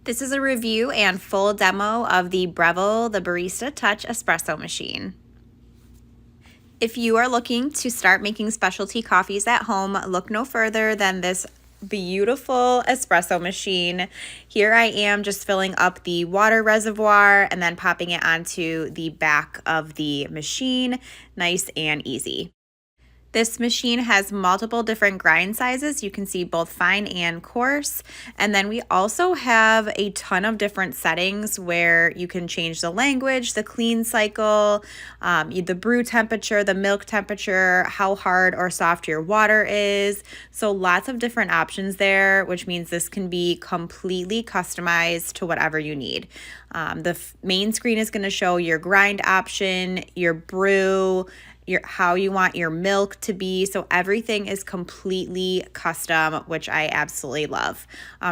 This is a review and full demo of the Breville Barista Touch espresso machine. If you are looking to start making specialty coffees at home, look no further than this beautiful espresso machine. Here I am just filling up the water reservoir and then popping it onto the back of the machine. Nice and easy. This machine has multiple different grind sizes. You can see both fine and coarse. And then we also have a ton of different settings where you can change the language, the clean cycle, the brew temperature, the milk temperature, how hard or soft your water is. So lots of different options there, which means this can be completely customized to whatever you need. The main screen is going to show your grind option, your brew, how you want your milk to be. So everything is completely custom, which I absolutely love.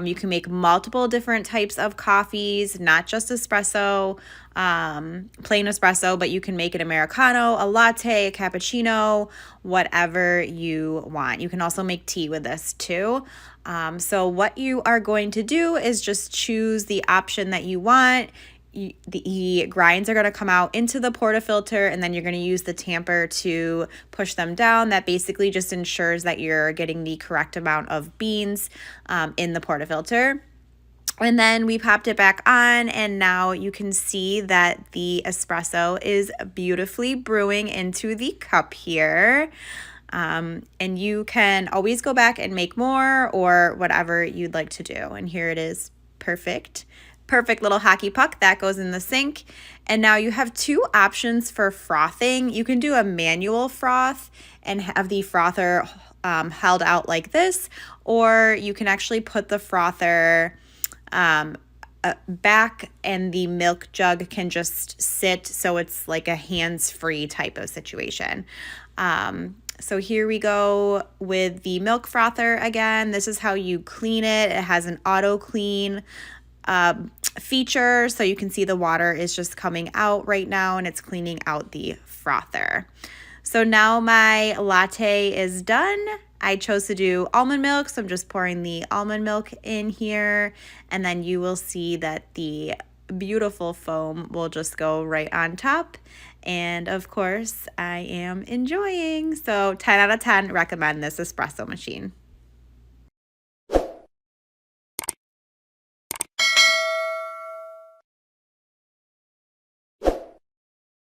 You can make multiple different types of coffees, not just espresso, plain espresso, but you can make an Americano, a latte, a cappuccino, whatever you want. You can also make tea with this too. So what you are going to do is just choose the option that you want. The grinds are going to come out into the portafilter, and then you're going to use the tamper to push them down. That basically just ensures that you're getting the correct amount of beans in the portafilter. And then we popped it back on, and now you can see that the espresso is beautifully brewing into the cup here. And you can always go back and make more or whatever you'd like to do. And here it is, perfect little hockey puck that goes in the sink. And now you have two options for frothing. You can do a manual froth and have the frother held out like this, or you can actually put the frother back and the milk jug can just sit, so it's like a hands-free type of situation. So here we go with the milk frother again. This is how you clean it. It has an auto clean feature, so you can see the water is just coming out right now and it's cleaning out the frother. So now my latte is done. I chose to do almond milk, so I'm just pouring the almond milk in here, and then you will see that the beautiful foam will just go right on top. And of course, I am enjoying. So 10 out of 10, recommend this espresso machine.